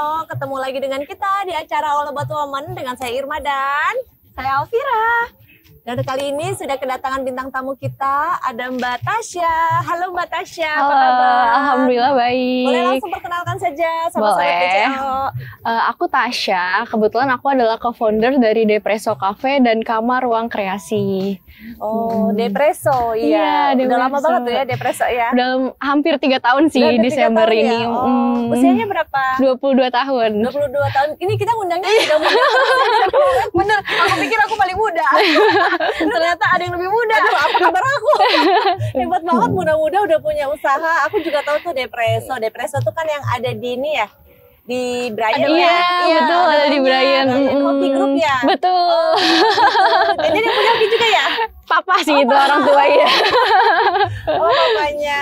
CCO, ketemu lagi dengan kita di acara All About Woman dengan saya Irma dan saya Alvira. Dan kali ini sudah kedatangan bintang tamu kita, ada Mbak Tasya. Halo Mbak Tasya, Halo, apa kabar? alhamdulillah baik. Boleh langsung perkenalkan saja sama sobat CCO. Aku Tasya, kebetulan aku adalah co-founder dari Depresso Cafe dan Kamar Ruang Kreasi. Oh, Depresso, iya. Iya, Udah lama Depresso. banget tuh ya Depresso ya. Udah hampir 3 tahun sih Udah hampir 3 Desember tahun ini. ya? Oh, usianya berapa? 22 tahun. 22 tahun. Ini kita ngundangnya udah muda. Bener, aku pikir aku paling muda. Ternyata ada yang lebih muda. Aduh, apa kabar aku? Hebat banget, muda-muda udah punya usaha. Aku juga tahu tuh Depresso. Depresso tuh kan yang ada di ini ya, di Brian. Iya, betul, ada di Brian. Kopi Group ya. Betul. Jadi dia punya kopi juga ya? Papa sih itu orang tua ya. Oh, papanya.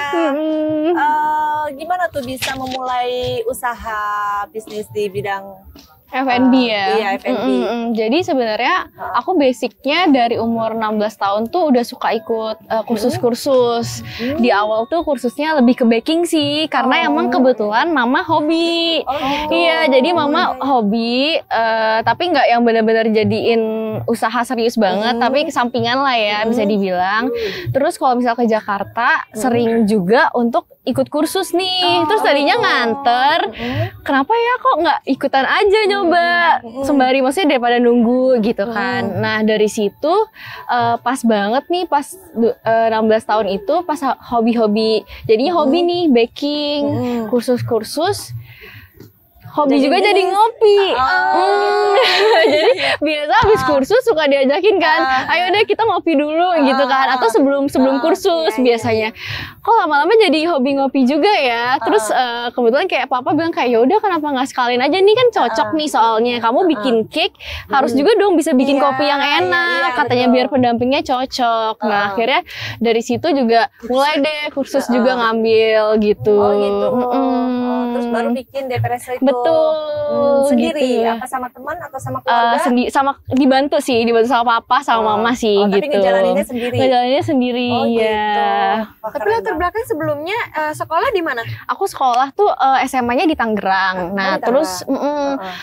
Gimana tuh bisa memulai usaha bisnis di bidang F&B ya. Iya, F&B. Jadi sebenarnya aku basicnya dari umur 16 tahun tuh udah suka ikut kursus-kursus. Di awal tuh kursusnya lebih ke baking sih, karena emang kebetulan mama hobi. Iya, jadi mama hobi, tapi nggak yang benar-benar jadiin usaha serius banget, tapi kesampingan lah ya bisa dibilang. Terus kalau misal ke Jakarta, sering juga untuk ikut kursus nih. Terus tadinya nganter, kenapa ya kok nggak ikutan aja nyoba sembari, maksudnya daripada nunggu gitu kan. Nah dari situ pas banget nih pas 16 tahun itu pas hobi-hobi, jadinya hobi nih baking, kursus-kursus. Hobi juga jadi ngopi. Jadi biasa habis kursus suka diajakin kan, ayo deh kita ngopi dulu gitu kan, atau sebelum kursus biasanya. Kok lama-lama jadi hobi ngopi juga ya. Terus kebetulan kayak papa bilang kayak yaudah kenapa nggak sekalian aja, nih kan cocok nih soalnya kamu bikin cake, harus juga dong bisa bikin kopi yang enak, katanya biar pendampingnya cocok. Nah akhirnya dari situ juga mulai deh kursus juga ngambil gitu. Oh gitu. Terus baru bikin Depresso itu. Betul. Sendiri gitu. apa sama teman atau sama keluarga? Sama dibantu sama papa sama mama sih tapi gitu. ngejalaninnya sendiri. Ngejalaninnya sendiri ya. Gitu. Tapi latar belakang sebelumnya sekolah di mana? Aku sekolah tuh SMA-nya di Tangerang. Nah, di terus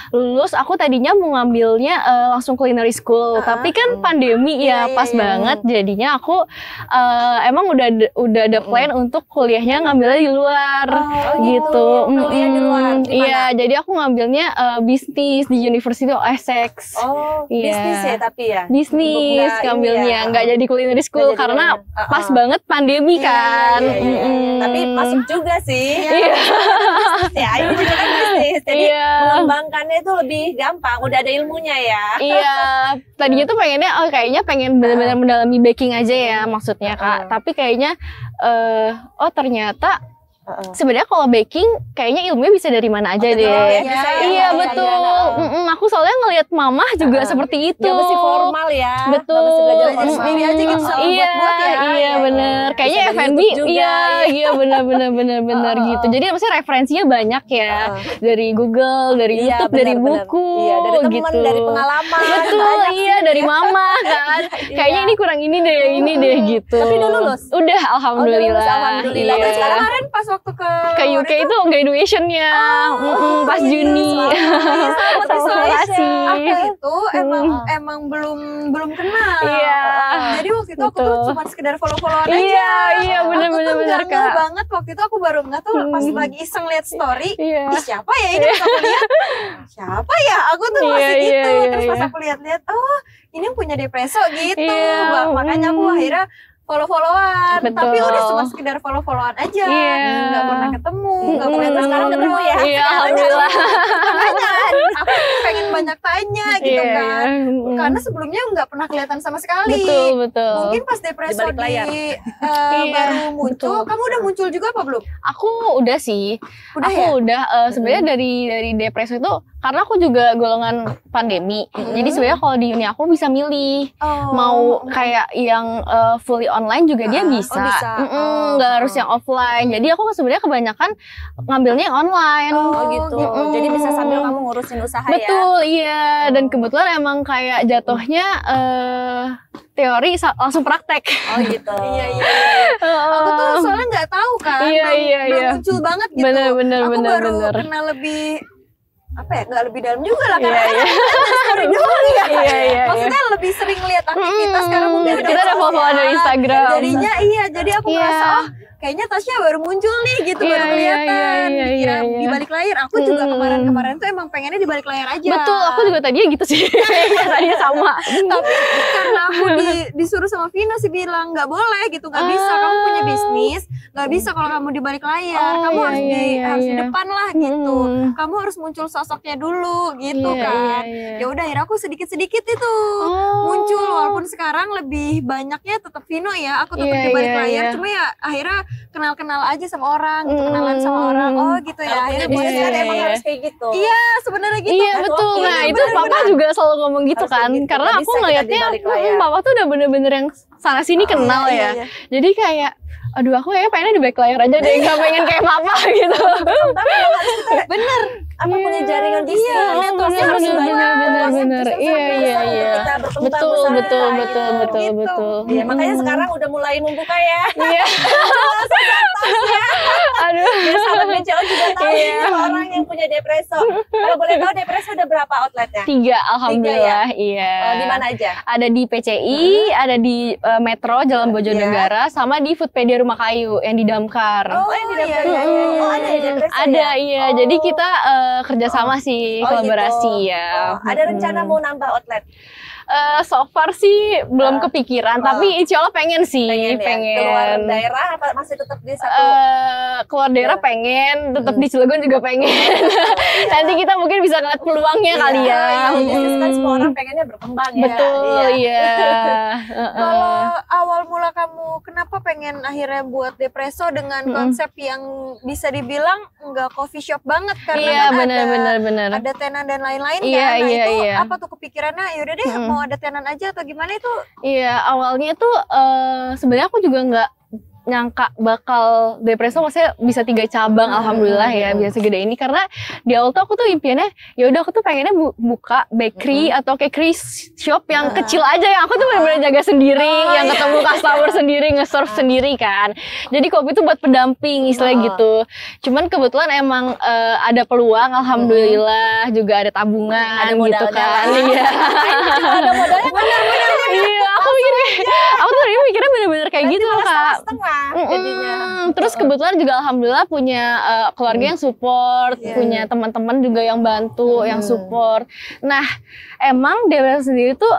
lulus aku tadinya mau ngambilnya langsung culinary school, tapi kan pandemi ya pas banget. Jadinya aku emang udah ada plan untuk kuliahnya ngambilnya di luar gitu. Kuliah di luar. Iya, jadi aku ngambilnya bisnis di University of Essex. Bisnis ya tapi ya. Bisnis ngambilnya, nggak jadi culinary school karena pas banget pandemi kan. Tapi masuk juga sih. Ya, ini juga kan bisnis. Jadi mengembangkannya itu lebih gampang. Udah ada ilmunya ya. Iya, tadinya tuh kayaknya pengen benar-benar mendalami baking aja ya maksudnya Kak. Tapi kayaknya ternyata sebenarnya kalau baking kayaknya ilmunya bisa dari mana aja deh. Iya betul. Aku soalnya ngelihat mama juga seperti itu. Gak mesti formal ya. Betul. Gak mesti belajar sendiri aja gitu. Iya bener. Kayaknya F&B iya bener gitu. Jadi maksudnya referensinya banyak ya. Dari Google, dari YouTube, dari buku. Iya, dari teman, gitu. dari pengalaman. Betul, iya dari mama kan. Kayaknya ini kurang ini deh gitu. Tapi udah lulus? Udah, alhamdulillah. Alhamdulillah. Iya. Sekarang kemarin pas waktu ke UK itu graduation-nya pas Juni. Terima kasih. Aku itu emang belum kenal. Iya. Jadi waktu itu aku tuh cuma sekedar follow-followan aja. Iya bener Kak. Banget waktu itu aku baru nggak tuh pas lagi iseng lihat story. Iya. Ih, siapa ya ini pas aku lihat? Siapa ya? Aku tuh masih gitu. Terus pas aku lihat-lihat, oh ini yang punya Depresso gitu. Makanya aku akhirnya follow-followan, tapi udah cuma sekedar follow-followan aja, nggak pernah ketemu, nggak pernah. Terus sekarang ketemu ya? Iya, alhamdulillah. Aku pengen banyak tanya gitu kan, karena sebelumnya nggak pernah kelihatan sama sekali. Betul. Mungkin pas Depresso baru muncul, kamu udah muncul juga apa belum? Aku udah sih. Udah sebenarnya dari Depresso itu karena aku juga golongan pandemi. Jadi sebenarnya kalau di uni aku bisa milih mau kayak yang fully online juga dia bisa. Nggak harus yang offline. Jadi aku sebenarnya kebanyakan ngambilnya yang online. Gitu. Jadi bisa sambil kamu ngurusin usaha ya. Betul, iya. Dan kebetulan emang kayak jatuhnya teori langsung praktek. Gitu. Iya. Aku tuh soalnya nggak tahu kan. Iya. Belum muncul banget gitu. Bener. Aku baru kenal lebih apa ya, nggak lebih dalam juga lah karena Iya, story doang ya. Iya. Maksudnya lebih sering lihat aktivitas karena mungkin udah Kita ada follow dari Instagram. Jadinya jadi aku Iya. merasa kayaknya Tasya baru muncul nih gitu, Iya, baru kelihatan iya, dikira iya. di balik layar. Aku juga kemarin tuh emang pengennya di balik layar aja. Betul, aku juga tadinya gitu sih. Tadinya sama. Tapi karena aku disuruh sama Vino sih bilang nggak boleh gitu, nggak bisa, kamu punya bisnis, nggak bisa kalau kamu di balik layar, kamu harus di depan lah gitu, kamu harus muncul sosoknya dulu gitu kan. Ya udah akhirnya aku sedikit itu muncul, walaupun sekarang lebih banyaknya tetap Vino ya, aku tetap di balik layar, cuma ya akhirnya kenal aja sama orang gitu, kenalan sama orang, oh gitu ya, akhirnya bisnis kan emang harus kayak gitu. Iya sebenarnya gitu. Iya betul. Nah itu papa juga selalu ngomong gitu Harus kan, kayak gitu. karena Nggak aku bisa kita ngelihatnya di balik layar. papa tuh udah bener-bener yang sana sini kenal ya. iya. Jadi kayak, aduh aku kayaknya pengennya di balik layar aja deh, nggak pengen kayak papa gitu. Tapi emang harus kita bener punya jaringan bisnis. Networknya harus bener. Iya. Betul. Iya, makanya sekarang udah mulai membuka ya. Iya. Aduh. Biar sahabat BCO juga tahu orang yang punya Depresso. Kalau boleh tahu Depresso ada berapa outletnya? 3, alhamdulillah. Iya. Di mana aja? Ada di PCI, ada di Metro Jalan Bojonegara, sama di Foodpedia Rumah Kayu yang di Damkar. Oh, yang di Damkar. Oh, ada ya Depresso ya? Ada, iya. Jadi kita kerjasama sih, kolaborasi gitu. ya. Ada rencana mau nambah outlet? So far sih belum kepikiran, tapi insya Allah pengen sih, pengen. Keluar daerah apa masih tetap di satu? Keluar daerah pengen, tetap di Cilegon juga pengen. Nanti kita mungkin bisa ngeliat peluangnya kali ya. Bisnis kan semua orang pengennya berkembang ya. Betul, iya. Kalau awal mula kamu kenapa pengen akhirnya buat Depresso dengan konsep yang bisa dibilang nggak coffee shop banget, karena kan benar. ada tenan dan lain-lain Iya, kan. Nah iya, itu iya. apa tuh kepikirannya? Yaudah deh mau ada tenan aja atau gimana itu? Iya, awalnya tuh sebenarnya aku juga nggak nyangka bakal Depresso maksudnya bisa 3 cabang, alhamdulillah ya bisa segede ini, karena di awal tuh aku tuh impiannya ya udah aku tuh pengennya buka bakery atau cake shop yang kecil aja, yang aku tuh benar-benar jaga sendiri, yang ketemu customer sendiri, nge-serve sendiri kan. Jadi kopi itu buat pendamping istilahnya gitu. Cuman kebetulan emang ada peluang, alhamdulillah, juga ada tabungan ada gitu kan. Iya. Ada modalnya benar-benar. Iya, aku tuh mikirnya bener-bener kayak gitu loh Kak. Terus kebetulan juga alhamdulillah punya keluarga yang support, punya teman-teman juga yang bantu, yang support. Nah, emang Depresso sendiri tuh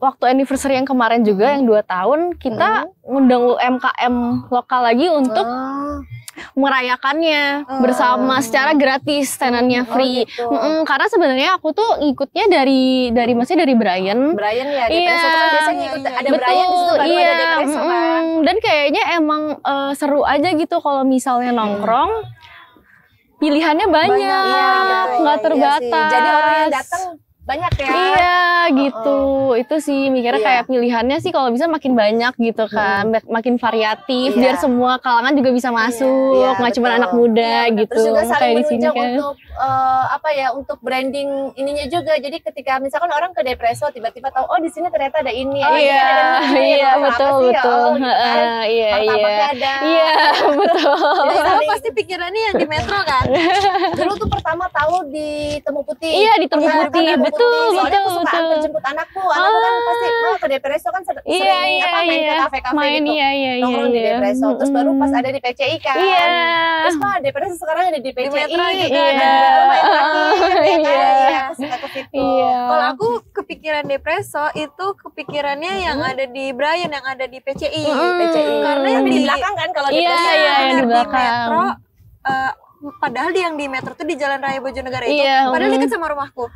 waktu anniversary yang kemarin juga yang 2 tahun kita ngundang UMKM lokal lagi untuk merayakannya bersama secara gratis, tenannya free. Gitu. Karena sebenarnya aku tuh ngikutnya dari maksudnya dari Brian ya, Depresso tuh kan biasanya ikut ada Brian di situ baru ada Depresso kan. Dan kayaknya emang seru aja gitu kalau misalnya nongkrong, pilihannya banyak, nggak terbatas. Jadi orang yang datang banyak ya. Iya gitu, itu sih mikirnya kayak pilihannya sih kalau bisa makin banyak gitu kan, makin variatif, biar semua kalangan juga bisa masuk, nggak cuma anak muda gitu. Terus juga saling kayak menunjang kan. untuk untuk branding ininya juga. Jadi ketika misalkan orang ke Depresso tiba-tiba tahu di sini ternyata ada ini, iya betul. Iya betul. Jadi pasti pikirannya yang di Metro kan. Dulu tuh pertama tahu di Temu Putih. Iya di Temu Putih, betul. Soalnya aku suka antar jemput anakku kan pasti mau ke Depresso kan sering main ke kafe-kafe gitu. Nongkrong di Depresso. Terus baru pas ada di PCI kan. Terus Depresso sekarang ada di PCI. Suka ke situ. Kalau aku kepikiran Depresso itu kepikirannya yang ada di Brian, yang ada di PCI. Karena yang di belakang kan kalau Depresso yang di belakang. Metro, padahal yang di Metro tuh di Jalan Raya Bojonegara itu, padahal dekat sama rumahku.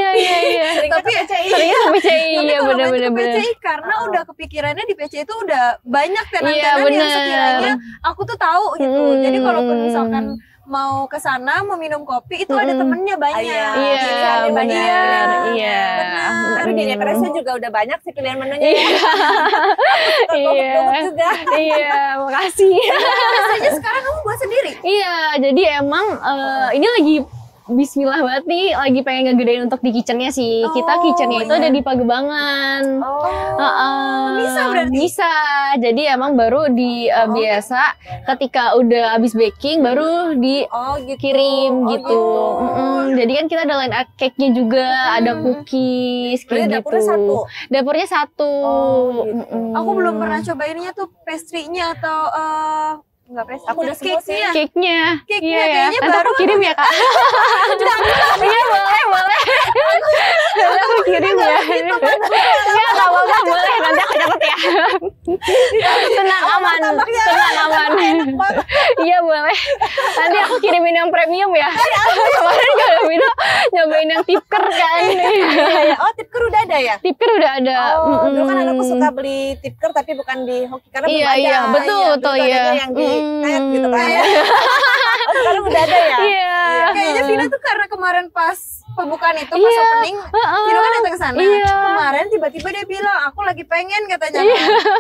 Iya. Tapi Seringnya ke PCI, iya benar-benar. PCI karena udah kepikirannya di PCI itu udah banyak tenan-tenan yang sekiranya aku tuh tahu gitu. Jadi kalaupun misalkan mau ke sana mau minum kopi itu ada temennya banyak. Iya. Tapi di Depresso juga udah banyak sih pilihan menunya. Iya, makasih. Biasanya sekarang kamu buat sendiri? Iya, jadi emang ini lagi Bismillah banget nih lagi pengen ngegedein untuk di kitchennya sih. Kita kitchennya itu ada di Pagebangan. Bisa berarti? Bisa. Jadi emang baru di biasa ketika udah habis baking baru dikirim gitu. Jadi kan kita ada line art cake-nya juga, ada cookies kayak gitu. Dapurnya satu. Aku belum pernah cobainnya tuh pastry-nya atau enggak pastry. Aku udah semua sih. Cake-nya. Kayaknya Nanti baru aku kirim ya, Kak. Iya, boleh. Nanti aku kirim ya. Iya, enggak apa-apa, boleh. Nanti aku catat ya. Tenang, aman. Iya, boleh. Nanti aku kirimin yang premium ya. Kemarin nyobain yang tipker kan. Oh, tipker udah ada ya? Tipker udah ada. Dulu kan anakku suka beli tipker tapi bukan di hoki karena belum ada. Iya, betul ya. Yang di kayak gitu kan. Sekarang udah ada ya? Iya. Kayaknya Vina tuh karena kemarin pas pembukaan itu pas opening, Vina kan datang ke sana. Kemarin tiba-tiba dia bilang, aku lagi pengen katanya.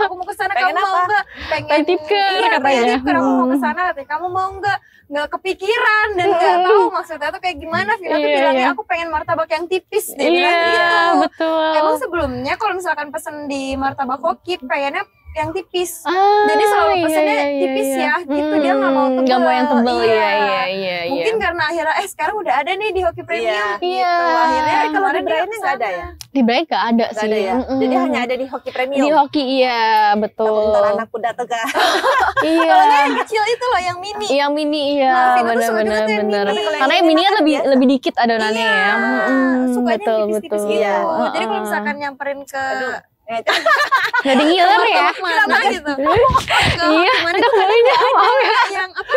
Aku mau ke sana, kamu mau enggak? Pengen tipker katanya. Aku mau ke sana, katanya kamu mau enggak? Nggak kepikiran dan nggak tahu maksudnya tuh kayak gimana. Vina tuh bilangnya aku pengen martabak yang tipis. Dia bilang gitu. Betul. Emang sebelumnya kalau misalkan pesen di martabak hoki pengennya yang tipis. Jadi selalu pesennya tipis ya gitu. Dia nggak mau tebel. Nggak mau yang tebel. Iya. Mungkin karena akhirnya sekarang udah ada nih di Hoki Premium gitu. Akhirnya kalau di Briannya nggak ada ya? Di Brian nggak ada sih. Ada ya? Jadi hanya ada di Hoki Premium. Di Hoki iya, betul. Bentar anakku datang ke. Iya. Kalau yang kecil itu loh yang mini. Yang mini iya, benar. Karena yang mini kan lebih dikit adonannya ya. Sukanya Betul. Gitu. Jadi kalau misalkan nyamperin ke jadi ngiler ya. Mana gitu. Iya, ada kembalinya maaf ya. Yang apa?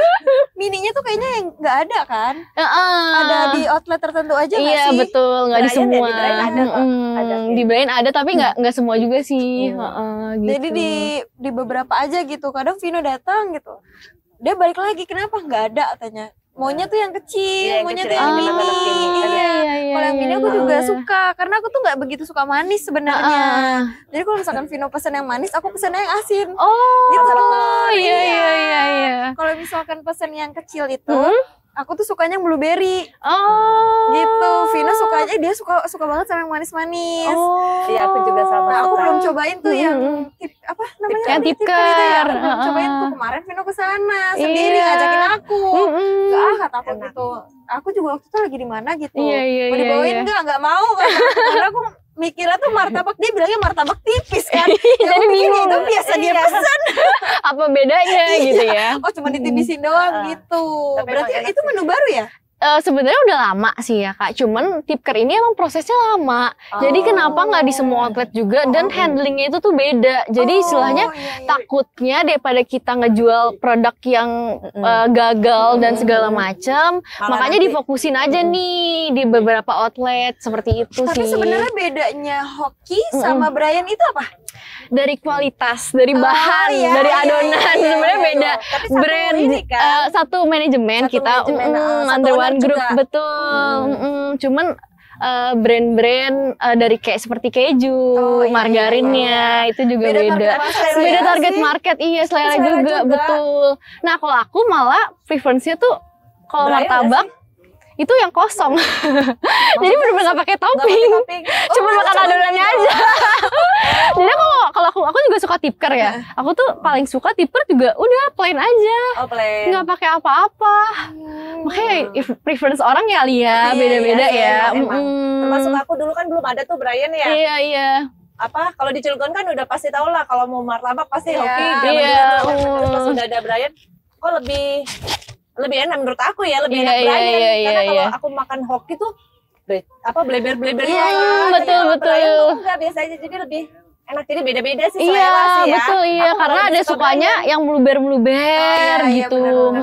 Mininya tuh kayaknya yang nggak ada kan? Ada di outlet tertentu aja nggak sih? Iya betul, nggak di semua. Di Brian ada tapi nggak semua juga sih. Gitu. Jadi di beberapa aja gitu. Kadang Vino datang gitu. Dia balik lagi, kenapa nggak ada katanya? Maunya tuh yang kecil, maunya tuh yang mini. Kalau yang mini aku juga suka, karena aku tuh nggak begitu suka manis sebenarnya. Jadi kalau misalkan Vino pesen yang manis, aku pesennya yang asin. Gitu. Iya. Kalau misalkan pesen yang kecil itu, aku tuh sukanya yang blueberry. Gitu. Vino sukanya dia suka banget sama yang manis-manis. Iya, aku juga sama. Nah, aku belum cobain tuh yang apa namanya? Yang tipker. Aku belum cobain tuh kemarin Vino kesana sendiri ngajakin aku. Enggak, kata aku gitu. Aku juga waktu itu lagi di mana gitu. Mau dibawain enggak mau kan. Karena aku mikirnya tuh martabak, dia bilangnya martabak tipis kan. Jadi bingung. Itu biasa dia pesan. Apa bedanya gitu ya? Oh, cuma ditipisin doang gitu. Berarti itu menu baru ya? Sebenarnya udah lama sih ya Kak, cuman tipker ini emang prosesnya lama. Jadi kenapa nggak di semua outlet juga dan handlingnya itu tuh beda. Jadi istilahnya takutnya daripada kita ngejual produk yang gagal dan segala macam, makanya difokusin aja nih di beberapa outlet seperti itu sih. Tapi sebenarnya bedanya Hoki sama Brian itu apa? Dari kualitas, dari bahan, dari adonan sebenarnya beda. Brand satu manajemen kita under one group betul. Cuman brand-brand dari kayak seperti keju, margarinnya itu juga beda. Beda target market, iya selera juga betul. Nah kalau aku malah preference-nya tuh kalau martabak itu yang kosong. Jadi bener-bener gak pakai topping. Cuma makan adonannya aja. Jadi kalau aku juga suka tipker ya. Aku tuh paling suka tipker juga udah plain aja. Nggak pakai apa-apa. Makanya preference orang ya beda-beda ya. Termasuk aku dulu kan belum ada tuh Brian ya. Iya. Apa kalau di Cilegon kan udah pasti tau lah kalau mau martabak pasti Hoki. Terus pas udah ada Brian kok lebih enak menurut aku ya, lebih enak Brian karena kalau aku makan Hoki tuh bleber betul enggak biasa aja, jadi lebih enak, jadi beda-beda sih selera sih ya. Betul karena ada sukanya yang bluber gitu.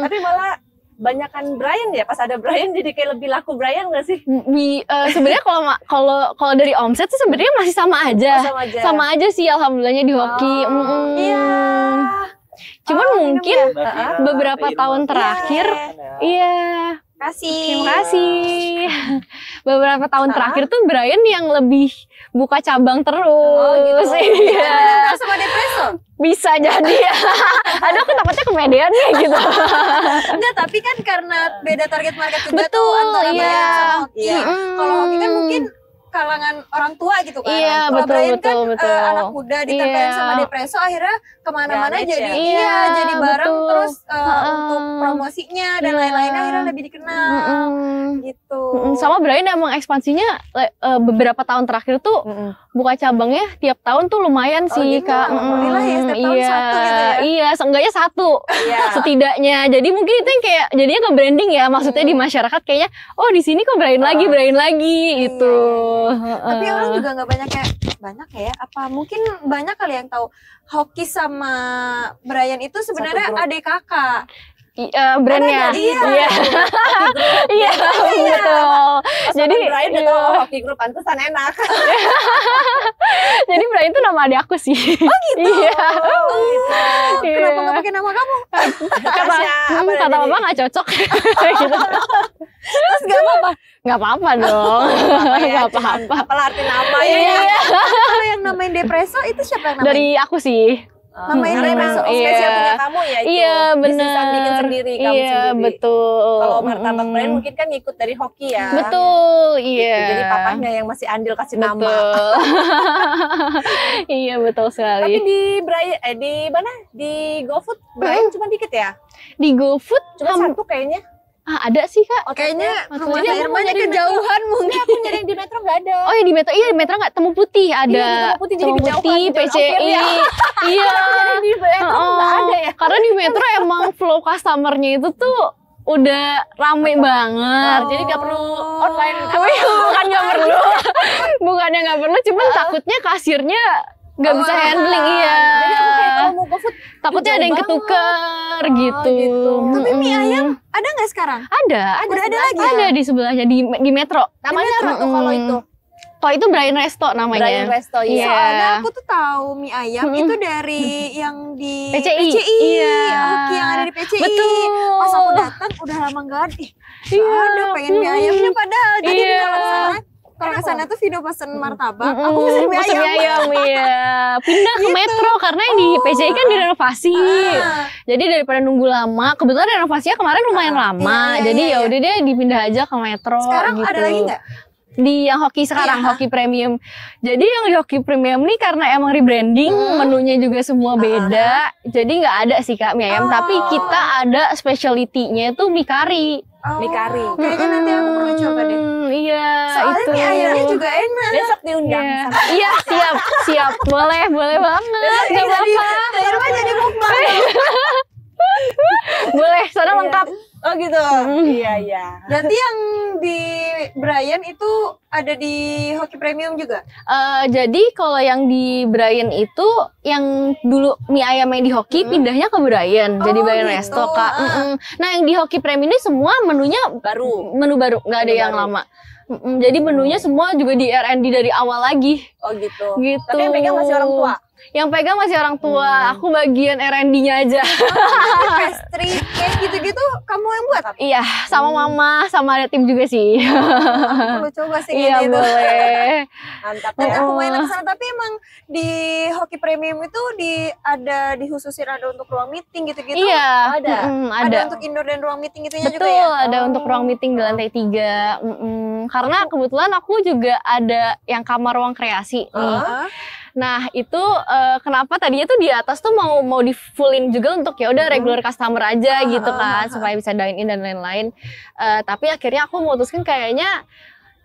Tapi malah banyakan Brian ya, pas ada Brian jadi kayak lebih laku Brian nggak sih? Sebenarnya kalau dari omset sih sebenarnya masih sama aja sih alhamdulillahnya di Hoki. Cuman mungkin beberapa tahun terakhir, Kasih. Terima kasih. Beberapa tahun terakhir tuh Brian yang lebih buka cabang terus. Oh gitu. Iya. Sama Depresso. Bisa jadi ya. Aduh, aku takutnya kepedean nih gitu. Enggak, tapi kan karena beda target market juga Betul, tuh antara iya. Brian sama Hoki. Iya. Kalau Hoki kan mungkin kalangan orang tua gitu kan. Iya, Kalau betul, Brian kan betul. anak muda ditempelin Iya. sama Depresso, akhirnya kemana-mana Ya, jadi match ya. iya, jadi bareng betul. terus untuk promosinya dan Iya. lain-lainnya akhirnya lebih dikenal gitu. Sama Brian emang ekspansinya beberapa tahun terakhir tuh buka cabangnya tiap tahun tuh lumayan sih, gitu. Kak. Alhamdulillah ya, setiap tahun Iya, satu gitu ya. iya, seenggaknya satu. Iya. Setidaknya. Jadi mungkin itu yang kayak jadinya ke branding ya, maksudnya di masyarakat kayaknya oh di sini kok Brian lagi itu. Tapi orang juga nggak banyak ya. Apa mungkin banyak kali yang tahu Hoki sama Brian itu sebenarnya Satu grup. adik kakak. Brandnya. Iya. Iya. Iya, betul. Jadi Jadi Brian udah tahu Hoki Group, pantesan enak. jadi Brian itu nama adik aku sih. Oh gitu. Iya. Kenapa nggak pakai nama kamu? Kata mama nggak cocok. Gitu. Terus nggak apa-apa. Nggak apa-apa dong. Nggak apa-apa. Apalah arti nama ya. Iya. Kalau yang namain Depresso itu siapa yang namain? Dari aku sih. Namain Karena emang Depresso. spesial punya kamu ya itu. Iya, Bisnisan benar. bikin sendiri kamu Iya, sendiri. betul. Kalau martabak Brian mungkin kan ngikut dari Hoki ya. Betul, Gitu. iya. Jadi papahnya yang masih andil kasih nama. Betul. Iya, betul Tapi sekali. di Brian di mana? Di GoFood Brian cuma dikit ya? Di GoFood Cuma satu kayaknya. ada sih, Kak. Kayaknya Atau rumah jadi aku Hermannya nyari kejauhan mungkin. Enggak, aku nyari yang di Metro nggak ada. Oh ya di Metro, iya di Metro nggak, Temu Putih ada. Iya, di Temu Putih, jadi Temu kejauhan, Putih, jalan PCI. ongkir ya. Iya. Jadi di Metro nggak ada ya. Karena di Metro emang flow customer-nya itu tuh udah rame banget. Jadi nggak perlu online. Bukan nggak perlu, bukannya nggak perlu, cuman takutnya kasirnya nggak bisa handling, iya. Jadi aku kayak kalau mau GoFood Takutnya ada yang ketuker gitu. Tapi mie ayam ada nggak sekarang? Ada. Udah ada lagi Ada di sebelahnya di Metro. namanya apa tuh kalau itu? Kalau itu Brian Resto namanya. Brian Resto, iya. Soalnya aku tuh tahu mie ayam itu dari yang di PCI. Iya. Iya. Hoki yang ada di PCI. Betul. Pas aku datang udah lama nggak ada. Iya. Ada pengen mie ayamnya padahal. Jadi Iya. kalau ke sana tuh video pesen martabak, aku pesen mie Pesen ayam. mie ayam, iya. Pindah ke Metro karena yang di PCI kan direnovasi. Jadi daripada nunggu lama, kebetulan renovasinya kemarin lumayan lama. Iya, Jadi iya, ya udah deh dipindah aja ke Metro. Sekarang gitu. ada lagi nggak? Di yang Hoki sekarang, Hoki Premium. Jadi yang di Hoki Premium nih karena emang rebranding, menunya juga semua beda. Jadi nggak ada sih Kak mie ayam, tapi kita ada specialty-nya itu mie kari. Mie kari. Kayaknya nanti aku perlu coba deh. Iya, Soalnya itu. mie ayamnya juga enak. Besok diundang. Iya, iya siap. Boleh banget. Gak apa-apa. Irma jadi mukbang. Boleh, sana lengkap. Oh gitu. Iya. Berarti yang di Brian itu ada di Hoki Premium juga? Jadi kalau yang di Brian itu yang dulu mie ayam yang di Hoki pindahnya ke Brian, jadi Oh, Brian gitu. Resto Kak. Nah yang di Hoki Premium ini semua menunya menu baru, nggak ada yang lama. Jadi menunya semua juga di R&D dari awal lagi. Oh gitu. Gitu. Tapi yang pegang masih orang tua. Yang pegang masih orang tua. Aku bagian R&D-nya aja. Pastry, cake gitu-gitu kamu yang buat apa? Iya, sama mama, sama ada tim juga sih. Aku perlu coba sih Iya gitu. boleh. Mantap Dan ya. aku main ke sana, tapi emang di Hoki Premium itu ada dikhususin ada untuk ruang meeting gitu-gitu. Iya, Ada. Ada ada. untuk indoor dan ruang meeting itunya Betul, juga ya. ada untuk ruang meeting di lantai 3. Karena kebetulan aku juga ada yang kamar ruang kreasi nih. Nah itu kenapa tadinya tuh di atas tuh mau di fullin juga untuk ya udah regular customer aja gitu kan, supaya bisa dine in dan lain-lain. Tapi akhirnya aku memutuskan kayaknya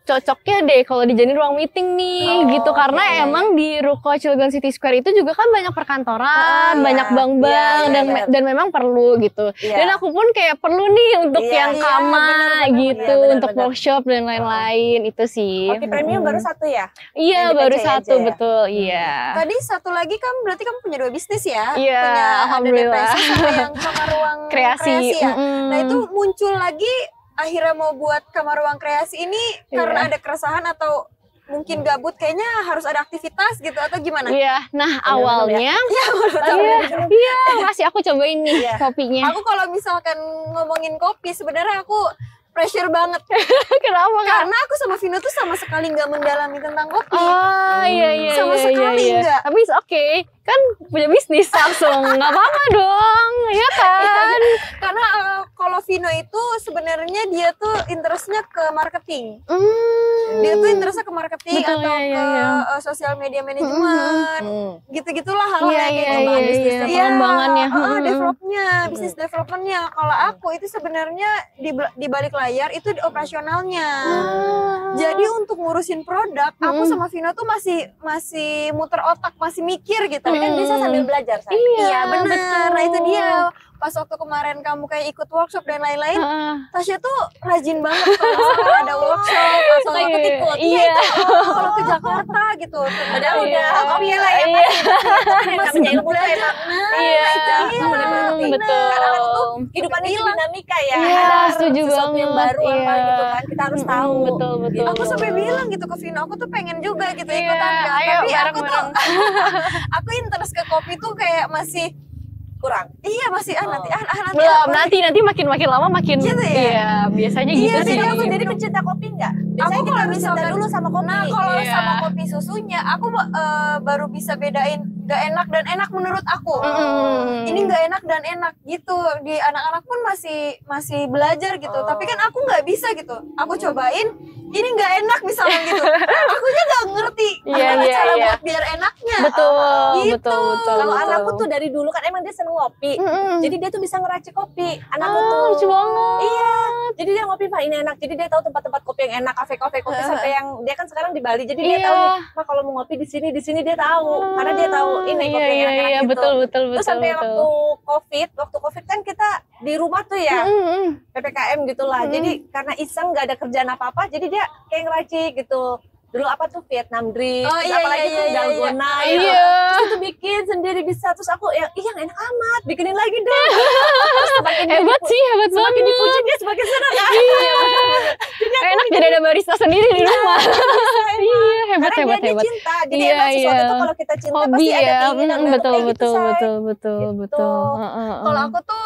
cocoknya deh kalau dijadiin ruang meeting nih gitu, karena emang di Ruko Cilegon City Square itu juga kan banyak perkantoran, banyak bank-bank dan memang perlu gitu. Dan aku pun kayak perlu nih untuk yang kamar gitu, untuk workshop dan lain-lain itu sih. Hoki Premium baru satu ya? Iya, Yang di baru PCI satu aja ya? betul, iya. Tadi satu lagi kan berarti kamu punya 2 bisnis ya? Iya, Punya alhamdulillah. ada depresi sama yang kamar ruang kreasi ya? Nah itu muncul lagi akhirnya mau buat kamar ruang kreasi ini karena ada keresahan atau mungkin gabut, kayaknya harus ada aktivitas gitu atau gimana? Iya, nah awalnya masih aku cobain nih kopinya. Aku kalau misalkan ngomongin kopi sebenarnya aku pressure banget. Kenapa Kak? Karena aku sama Vino tuh sama sekali nggak mendalami tentang kopi. Iya. Sama sekali enggak. Tapi oke, kan punya bisnis langsung, nggak apa-apa dong, ya kan? Karena kalau Vino itu sebenarnya dia tuh interestnya ke marketing. Dia tuh interestnya ke marketing Betul, atau ke sosial media manajemen, gitu-gitulah hal-hal kayak gitu. Pengembangannya, developnya, bisnis developmentnya. Kalau aku itu sebenarnya di balik layar itu di operasionalnya. Jadi untuk ngurusin produk, aku sama Vino tuh masih muter otak, masih mikir gitu. Tapi kan bisa sambil belajar, Say. Iya benar. Nah itu dia. Pas waktu kemarin kamu kayak ikut workshop dan lain-lain, Tasya tuh rajin banget kalau misalkan ada workshop atau ikut-ikut. Iya. Kalau ke Jakarta gitu. Padahal udah oke lah ya. Masih ilmu tuh emang. Iya. Betul. Karena aku tuh hidupannya itu dinamika ya. Iya, setuju sesuatu yang banget. baru apa gitu kan. Kita harus tahu. Betul. Aku sampai bilang gitu ke Vino, aku tuh pengen juga gitu ikutan. Ayo, Tapi aku tuh bareng-bareng. aku interest ke kopi tuh kayak masih kurang. Iya masih nanti belum nanti makin lama makin gitu ya? Iya, biasanya gitu sih. Jadi aku jadi pecinta kopi enggak? Biasanya Aku kita kalau harus cinta misalkan dulu sama kopi. Nah, kalau sama kopi susunya aku baru bisa bedain gak enak dan enak menurut aku. Ini gak enak dan enak gitu. Di anak-anak pun masih belajar gitu. Tapi kan aku nggak bisa gitu. Aku cobain ini nggak enak misalnya gitu. Akunya nggak ngerti gimana cara buat biar enaknya. Betul. Kalau anakku tuh dari dulu kan emang dia seneng ngopi. Jadi dia tuh bisa ngeracik kopi. Anakku tuh lucu banget. Iya. Jadi dia ngopi Pak ini enak. Jadi dia tahu tempat-tempat kopi yang enak, kafe-kafe kopi sampai yang dia kan sekarang di Bali. Jadi dia tahu nih, Pak kalau mau ngopi di sini dia tahu. Karena dia tahu ini kopi yang enak gitu. Betul. Terus sampai waktu COVID kan kita di rumah tuh ya. PPKM gitulah. Jadi karena iseng nggak ada kerjaan apa-apa, jadi dia kayak ngeracik gitu. Dulu apa tuh Vietnam drink, apalagi tuh dalgona gitu. Terus itu bikin sendiri bisa. Terus aku yang enak amat, bikinin lagi dong. Hebat banget. Semakin dipuji dia semakin senang. Enak jadi ada barista sendiri di rumah. Iya, hebat. Karena dia cinta. Jadi emang sesuatu tuh kalau kita cinta pasti ada keinginan betul. Kalau aku tuh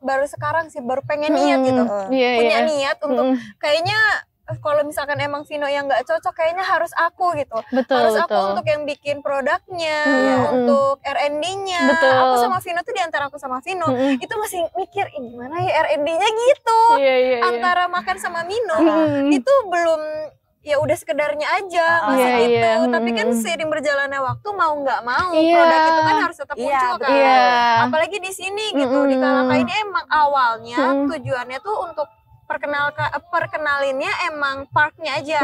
baru sekarang sih baru pengen niat gitu. Punya niat untuk kayaknya kalau misalkan emang Vino yang nggak cocok kayaknya harus aku gitu. Harus aku untuk yang bikin produknya, untuk R&D-nya. Aku sama Vino tuh di antara aku sama Vino itu masih mikir gimana ya R&D-nya gitu. Antara makan sama minum itu belum ya udah sekedarnya aja masih gitu. Tapi kan seiring berjalannya waktu mau nggak mau produk itu kan harus tetap muncul kan. Apalagi di sini gitu di Kalaka ini emang awalnya tujuannya tuh untuk perkenalinnya emang parknya aja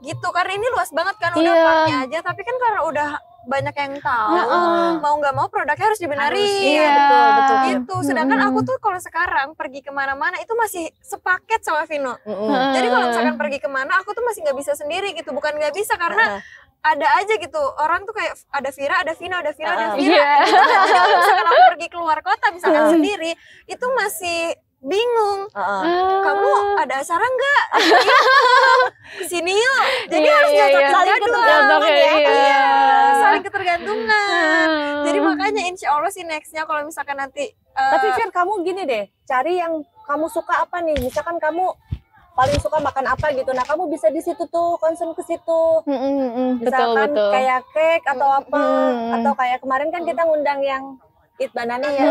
gitu, karena ini luas banget kan udah parknya aja, tapi kan karena udah banyak yang tahu mau nggak mau produknya harus dibenarin. Betul gitu. Sedangkan aku tuh kalau sekarang pergi kemana-mana itu masih sepaket sama Vino. Jadi kalau misalkan pergi kemana aku tuh masih nggak bisa sendiri gitu, bukan nggak bisa karena ada aja gitu orang tuh kayak ada Vira, ada Vino, ada Vira, ada Vira. Gitu. Jadi kalau misalkan aku pergi keluar kota misalkan sendiri itu masih bingung. Kamu ada acara nggak? Kesini yuk. Jadi harus saling ketergantungan ya. Saling ketergantungan. Jadi makanya insya Allah sih nextnya kalau misalkan nanti. Tapi Fir kamu gini deh, cari yang kamu suka apa nih. Misalkan kamu paling suka makan apa gitu. Nah kamu bisa di situ tuh konsen ke situ. Misalkan kayak cake atau apa. Atau kayak kemarin kan kita ngundang yang Eat Banana ya,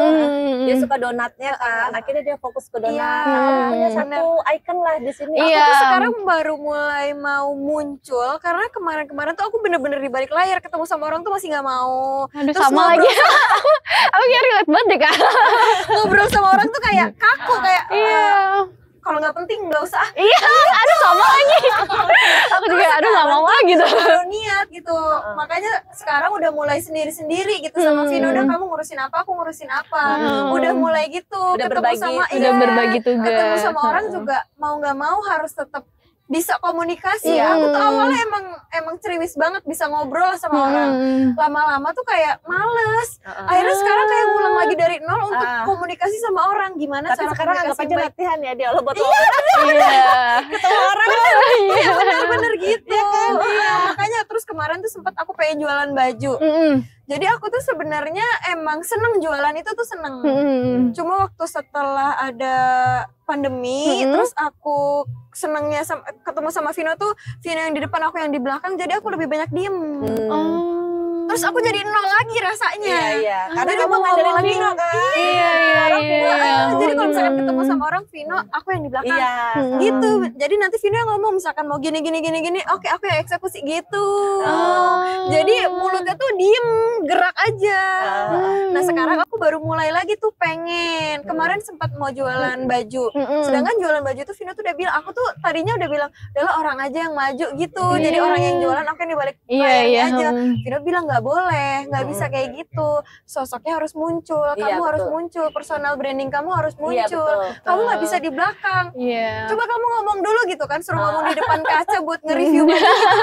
dia suka donatnya kan, akhirnya dia fokus ke donat. Kamu punya satu icon lah di sini. Aku tuh sekarang baru mulai mau muncul karena kemarin-kemarin tuh aku bener-bener di balik layar ketemu sama orang tuh masih nggak mau. Aduh sama lagi. Aku kayak relate banget deh Kak. Ngobrol sama orang tuh kayak kaku kayak. Kalau nggak penting nggak usah. Aduh sama lagi. Aku juga nggak mau lagi gitu. Baru niat gitu. Makanya sekarang udah mulai sendiri-sendiri gitu sama Vino. Udah kamu ngurusin apa, aku ngurusin apa. Udah mulai gitu. Udah berbagi, udah berbagi tugas. Ketemu sama orang juga mau nggak mau harus tetap bisa komunikasi. Aku tuh awalnya emang ceriwis banget, bisa ngobrol sama orang. Lama-lama tuh kayak males. Akhirnya sekarang kayak ngulang lagi dari nol untuk komunikasi sama orang. Gimana tapi cara sekarang anggap aja latihan ya dia lo buat ketemu orang. Iya bener gitu. Makanya terus kemarin tuh sempat aku pengen jualan baju. Jadi aku tuh sebenarnya emang seneng jualan itu tuh seneng. Cuma waktu setelah ada pandemi, terus aku senengnya ketemu sama Vino tuh, Vino yang di depan, aku yang di belakang, jadi aku lebih banyak diem. Terus aku jadi nol lagi rasanya. Iya. Karena kamu ngandelin Vino kan. Jadi kalau misalkan ketemu sama orang Vino, aku yang di belakang. Gitu. Jadi nanti Vino yang ngomong misalkan mau gini, oke aku yang eksekusi gitu. Jadi mulutnya tuh diem, gerak aja. Nah sekarang aku baru mulai lagi tuh pengen. Kemarin sempat mau jualan baju. Sedangkan jualan baju tuh Vino tuh udah bilang, aku tuh tadinya udah bilang, adalah orang aja yang maju gitu. Jadi orang yang jualan aku yang dibalik layarnya aja. Vino bilang nggak boleh, nggak bisa kayak gitu. Sosoknya harus muncul, kamu harus muncul, personal branding kamu harus muncul. Kamu nggak bisa di belakang. Coba kamu ngomong dulu gitu kan, suruh ngomong di depan kaca buat nge-review baju gitu.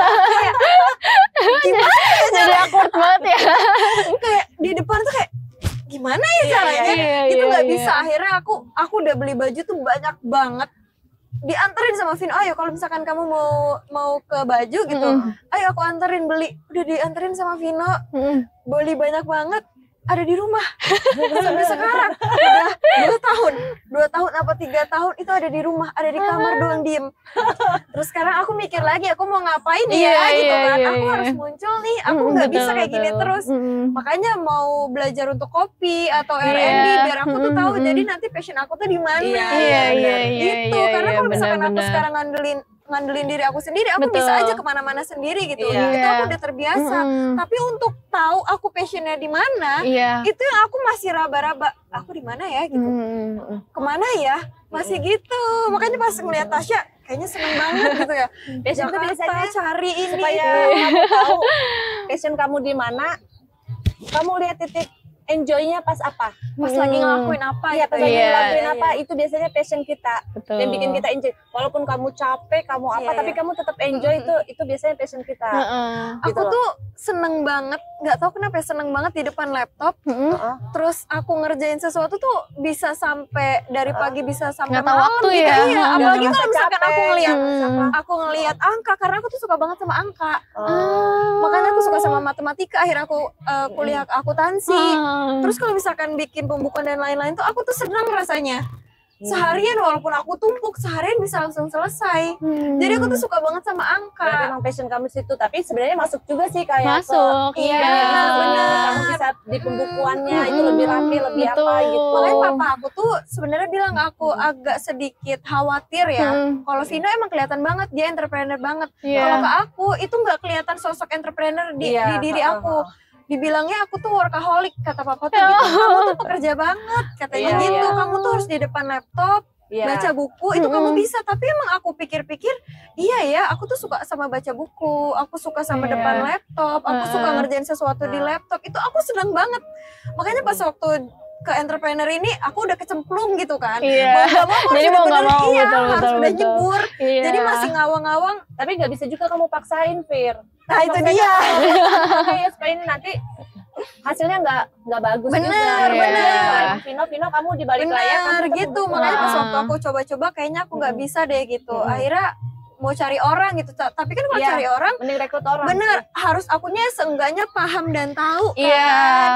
Kayak gimana ya jadi awkward banget ya. Kayak di depan tuh kayak gimana ya caranya? Itu nggak bisa. Akhirnya aku udah beli baju tuh banyak banget. Dianterin sama Vino, ayo kalau misalkan kamu mau ke baju gitu, ayo aku anterin beli. Udah dianterin sama Vino, beli banyak banget, ada di rumah. Sampai sekarang udah 2 tahun apa 3 tahun itu ada di rumah, ada di kamar doang diem. Terus sekarang aku mikir lagi, aku mau ngapain ya gitu kan. Aku harus muncul nih, aku nggak bisa kayak gini terus. Makanya mau belajar untuk kopi atau R&D biar aku tuh tahu jadi nanti passion aku tuh di mana. Gitu. Karena kalau misalkan aku sekarang ngandelin diri aku sendiri, aku bisa aja kemana-mana sendiri gitu. Itu aku udah terbiasa. Tapi untuk tahu aku passionnya di mana, itu yang aku masih raba-raba. Aku di mana ya gitu? Kemana ya? Masih gitu. Makanya pas ngeliat Tasya, kayaknya seneng banget gitu ya. Passion tuh biasanya cari ini supaya kamu tahu passion kamu di mana. Kamu lihat titik enjoy-nya pas apa? Pas lagi ngelakuin apa gitu. Pas lagi ngelakuin apa, itu biasanya passion kita. Dan bikin kita enjoy. Walaupun kamu capek, kamu apa, tapi kamu tetap enjoy, itu biasanya passion kita. Gitu. Aku tuh seneng banget, nggak tahu kenapa seneng banget di depan laptop. Terus aku ngerjain sesuatu tuh bisa sampai dari pagi bisa sampai malam waktu gitu. ya. Apalagi kalau misalkan aku ngelihat angka, karena aku tuh suka banget sama angka. Makanya aku suka sama matematika. Akhirnya aku kuliah akuntansi. Terus kalau misalkan bikin pembukuan dan lain-lain tuh aku tuh senang rasanya. Seharian walaupun aku tumpuk, seharian bisa langsung selesai. Jadi aku tuh suka banget sama angka. Berarti emang passion kamu situ, tapi sebenarnya masuk juga sih kayak masuk. Kamu bisa di pembukuannya itu lebih rapi, lebih apa gitu. Makanya papa aku tuh sebenarnya bilang aku agak sedikit khawatir ya. Kalau Vino emang kelihatan banget dia entrepreneur banget. Kalau ke aku itu nggak kelihatan sosok entrepreneur di diri aku. Dibilangnya aku tuh workaholic, kata papa tuh gitu. Kamu tuh pekerja banget katanya gitu. Kamu tuh harus di depan laptop baca buku, itu kamu bisa. Tapi emang aku pikir-pikir, iya ya, aku tuh suka sama baca buku, aku suka sama depan laptop, aku suka ngerjain sesuatu di laptop, itu aku senang banget. Makanya pas waktu ke entrepreneur ini aku udah kecemplung gitu kan. Jadi mau nggak mau harus udah nyebur. Jadi masih ngawang-ngawang. Tapi nggak bisa juga kamu paksain, Fir. Nah itu dia. Kayak supaya ini nanti hasilnya nggak bagus. Bener. Vino kamu di balik layar gitu. Makanya pas waktu aku coba-coba kayaknya aku nggak bisa deh gitu. Akhirnya mau cari orang gitu, tapi kan kalau cari orang mending rekrut orang. Bener, harus akunya seenggaknya paham dan tahu kan.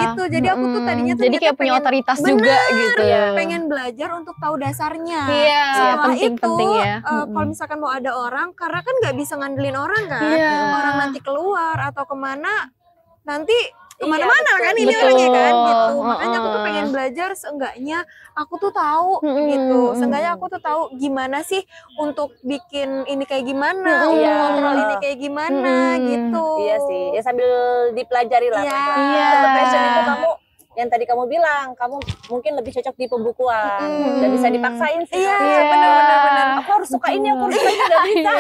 Gitu. Jadi aku tuh tadinya tuh jadi kayak punya otoritas juga gitu. Pengen belajar untuk tahu dasarnya. Setelah penting ya. Kalau misalkan mau ada orang, karena kan nggak bisa ngandelin orang kan. Orang nanti keluar atau kemana, nanti kemana-mana kan ini orangnya kan gitu. Makanya aku tuh pengen belajar, seenggaknya aku tuh tahu gitu. Seenggaknya aku tuh tahu gimana sih untuk bikin ini kayak gimana, untuk kontrol ini kayak gimana gitu. Iya sih, ya sambil dipelajari lah. Untuk passion itu kamu, yang tadi kamu bilang, kamu mungkin lebih cocok di pembukuan. Gak bisa dipaksain sih. Bener. Aku harus suka ini, aku harus suka ini, gak bisa.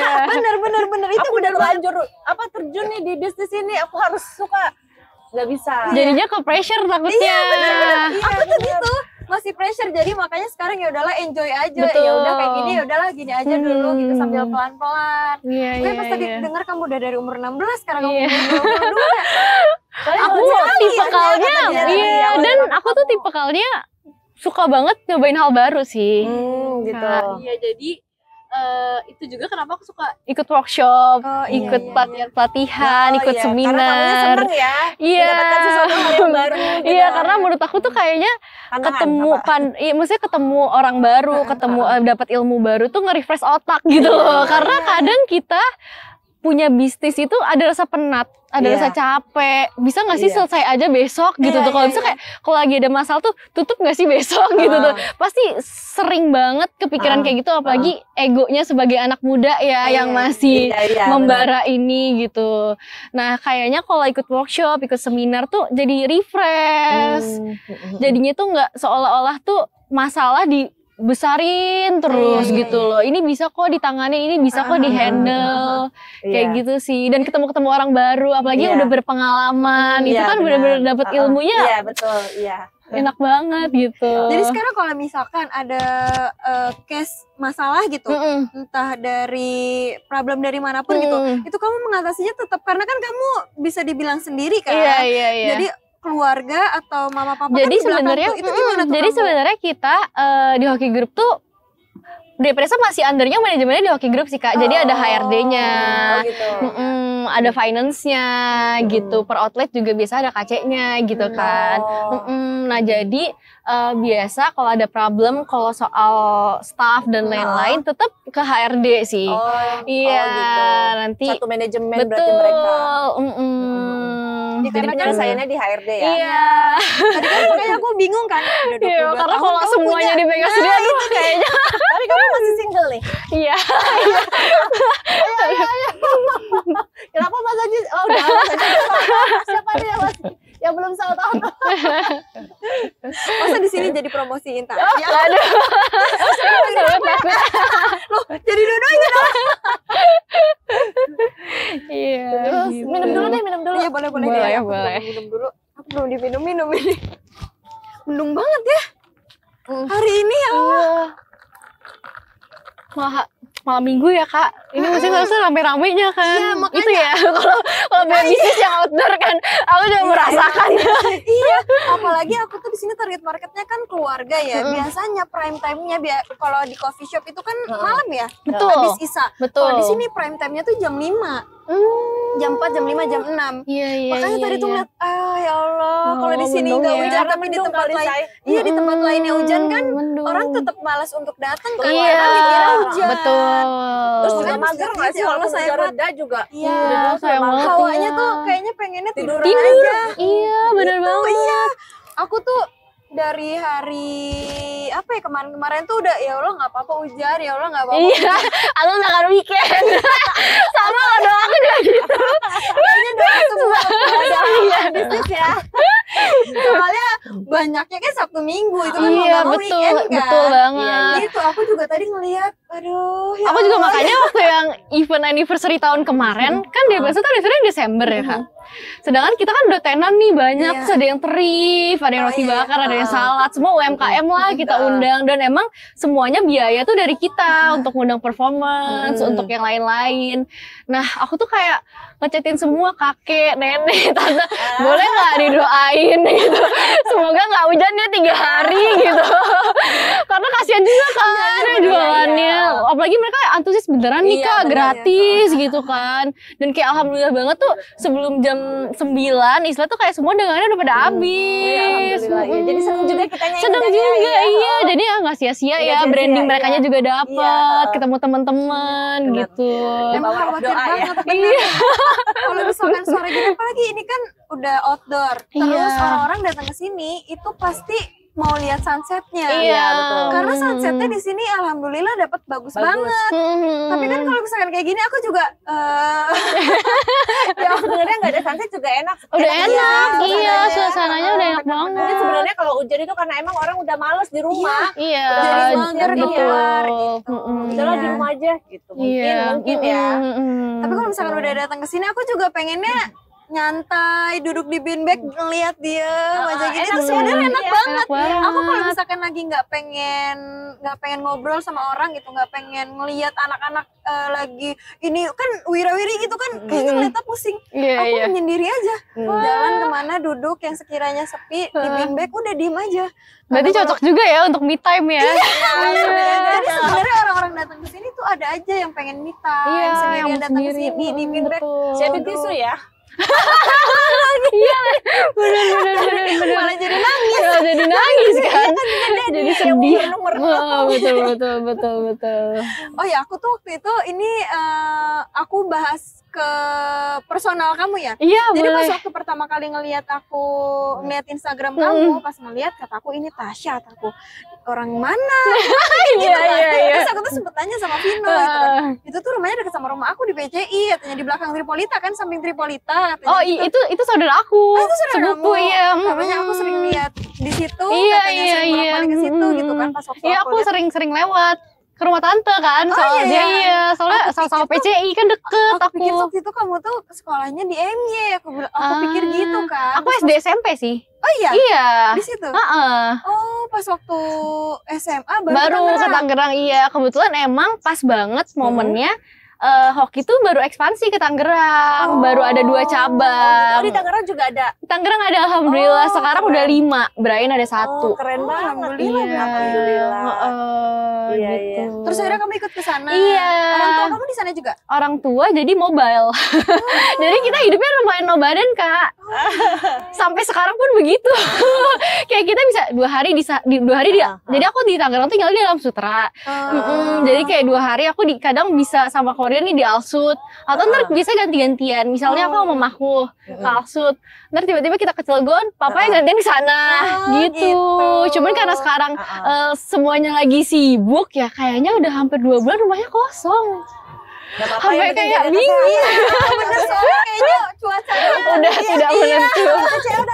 Bener. Itu aku udah terlanjur terjun nih di bisnis ini, aku harus suka. Gak bisa. Jadinya ke pressure takutnya. Bener. Aku tuh gitu. masih pressure, jadi makanya sekarang ya udahlah enjoy aja. Ya udah kayak gini, ya udahlah gini aja dulu gitu sambil pelan-pelan. Pas tadi dengar kamu udah dari umur 16, sekarang kamu umur 22. Aku tipikalnya, dan aku tuh tipikalnya suka banget nyobain hal baru sih. Gitu. Iya, jadi itu juga kenapa aku suka ikut workshop, ikut pelatihan, ikut seminar. Karena kamunya seneng ya, mendapatkan sesuatu hal yang baru. Iya, karena menurut aku tuh kayaknya maksudnya ketemu orang baru, ketemu dapat ilmu baru tuh nge-refresh otak gitu loh. Karena kadang kita punya bisnis itu ada rasa penat, ada rasa capek. Bisa nggak sih selesai aja besok gitu tuh. Kalau bisa kayak kalau lagi ada masalah tuh tutup nggak sih besok gitu tuh. Pasti sering banget kepikiran kayak gitu, apalagi egonya sebagai anak muda ya yang masih membara ini gitu. Nah, kayaknya kalau ikut workshop, ikut seminar tuh jadi refresh. Jadinya tuh nggak seolah-olah tuh masalah besarin terus gitu loh. Ini bisa kok ditangani, ini bisa kok dihandle. Kayak gitu sih. Dan ketemu-ketemu orang baru, apalagi udah berpengalaman. Itu kan benar-benar dapat ilmunya. Iya, betul. Iya. Enak banget gitu. Jadi sekarang kalau misalkan ada case masalah gitu, entah dari problem dari manapun gitu, itu kamu mengatasinya tetap, karena kan kamu bisa dibilang sendiri kan. Iya. Jadi keluarga atau mama papa jadi kan sebenarnya itu gimana tuh? Jadi sebenarnya kita di Hoki Group tuh Depresa masih undernya manajemennya di Hoki Group sih Kak. Jadi ada HRD-nya, gitu. Ada finance-nya gitu. Per outlet juga biasa ada KC-nya gitu kan. Nah jadi biasa kalau ada problem, kalau soal staff dan lain-lain tetap ke HRD sih. Gitu. Nanti satu manajemen berarti mereka. Jadi Karena kan sayangnya di HRD ya. Iya. Tadi kan makanya aku bingung kan. Iya, karena kalau semuanya dipegang sendiri, aduh kayaknya. Tapi kamu masih single nih. Iya. Kenapa Mas Aji? Oh, udah Mas Aji. Siapa nih yang belum tahu? Masa di sini jadi promosiin tak? Aduh. Loh, jadi dua-duanya dong. Iya. Terus minum dulu deh, minum dulu. Iya, boleh. Boleh. Minum dulu. Aku belum diminum ini. Mendung banget ya. Hari ini ya Allah. Malam minggu ya Kak, ini mesti harusnya rame-ramenya kan. Iya, makanya. Itu ya, kalau bisnis yang outdoor kan, aku udah merasakan. Iya, apalagi aku tuh di sini target marketnya kan keluarga ya. Biasanya prime time-nya kalau di coffee shop itu kan malam ya. Betul. Habis Isa. Betul. Kalau di sini prime time-nya tuh jam 5. Jam 4, jam 5, jam 6. Iya. Makanya tadi tuh ngeliat, ya Allah, kalau di sini nggak ya. hujan, tapi di tempat lain, di tempat lainnya hujan kan, orang tetap malas untuk datang kan, karena dikira hujan. Betul. Terus juga mager nggak sih kalau hujan reda juga? Iya, sayang banget. hawanya tuh kayaknya pengennya tidur Tidur. aja. Iya, bener banget. Iya, aku tuh dari hari apa ya kemarin tuh udah ya Allah nggak apa-apa hujan, ya Allah nggak apa-apa. Iya, aku nggak akan weekend. Sama lo doa aku juga gitu. Kayaknya doa semua bisnis ya. Soalnya banyaknya kan Sabtu Minggu itu kan Iya, mau betul, weekend kan. betul banget. Iya, itu aku juga tadi ngelihat, aduh. Ya Aku juga Allah. makanya waktu yang event anniversary tahun kemarin kan Depresa tuh anniversary Desember ya Kak. Sedangkan kita kan udah tenan nih banyak, terus ada yang terif, ada yang roti bakar, ada yang salad, semua UMKM lah kita undang, dan emang semuanya biaya tuh dari kita untuk undang performance, untuk yang lain-lain. Nah aku tuh kayak ngechatin semua kakek, nenek, tante, boleh nggak didoain gitu, semoga nggak hujan ya 3 hari gitu, karena kasihan juga kan jualannya, apalagi mereka antusias beneran nih Kak, gratis gitu kan, dan kayak alhamdulillah banget tuh sebelum jam 9 istilah tuh kayak semua dagangannya udah pada habis. Jadi seneng juga kitanya. Seneng juga, iya. Jadi nggak sia-sia ya, branding merekanya juga dapet, ketemu teman-teman gitu. Emang khawatir banget, bener. Kalau misalkan sore gini, apalagi ini kan udah outdoor, terus orang-orang datang ke sini itu pasti mau lihat sunsetnya. Iya, betul. Karena sunsetnya di sini alhamdulillah dapat bagus banget. Tapi kan kalau misalkan kayak gini aku juga ya sebenarnya nggak ada sunset juga enak. Udah enak, iya, suasananya udah enak banget. Jadi sebenarnya kalau hujan itu karena emang orang udah males di rumah. Iya, jadi mager di luar gitu. Udahlah di rumah aja gitu. Mungkin ya. Tapi kalau misalkan udah datang ke sini aku juga pengennya nyantai, duduk di beanbag ngeliat dia wajah gitu enak tuh sebenarnya enak banget. Aku kalau banget. misalkan lagi nggak pengen ngobrol sama orang gitu, nggak pengen ngeliat anak-anak lagi ini kan wira-wiri gitu kan, kayaknya ngeliatnya pusing. Aku menyendiri aja, jalan kemana duduk yang sekiranya sepi di beanbag udah diem aja. Berarti cocok juga ya untuk me time ya. Jadi sebenarnya orang-orang datang ke sini tuh ada aja yang pengen me time, sendirian datang ke sini di beanbag. Siapin tisu ya. Bener. Malah jadi nangis. Ya, jadi nangis kan. Jadi sedih. Betul. Oh ya, aku tuh waktu itu ini aku bahas ke personal kamu ya. Iya, jadi boleh. pas waktu pertama kali ngelihat Instagram kamu, pas ngelihat kataku ini Tasya, kataku orang mana? Gitu kan. Terus aku tuh sempet tanya sama Vino gitu kan. Itu tuh rumahnya dekat sama rumah aku di PCI, katanya di belakang Tripolita kan, samping Tripolita katanya. Oh, gitu. itu saudara aku. Itu saudaramu. Sepupu ya. Katanya aku sering lihat di situ, Iya, katanya sering bolak-balik ke situ gitu kan pas waktu Iya, aku lihat. sering lewat ke rumah tante kan, soalnya soalnya sama PCI kan deket Aku pikir aku. waktu itu kamu tuh sekolahnya di MY, aku pikir gitu kan. Aku SD SMP sih. Oh iya? Iya. Di situ? Oh, pas waktu SMA baru ke Tangerang. Iya, kebetulan emang pas banget momennya hoki tuh baru ekspansi ke Tangerang, baru ada 2 cabang. Oh, di Tangerang juga ada. Tangerang ada alhamdulillah, sekarang udah 5, Brian ada 1. Oh, keren banget. Iya, gitu. Terus akhirnya kamu ikut ke sana. Iya. Orang tua kamu di sana juga? Orang tua jadi mobile. Jadi kita hidupnya lumayan nomaden, Kak. Sampai sekarang pun begitu. Kayak kita bisa 2 hari jadi aku di Tangerang tinggal di Alam Sutra. Jadi kayak 2 hari aku kadang bisa sama keluarga nih di Alsut. Atau ntar bisa ganti-gantian. Misalnya aku sama Mahku ke Alsut. Ntar tiba-tiba kita ke Cilegon, papa yang gantian ke sana. Gitu. Cuman karena sekarang semuanya lagi sibuk ya, kayaknya udah hampir 2 bulan rumahnya kosong. Sampai kayak bingung. Bener, soalnya kayaknya cuaca udah tidak menentu. Cuaca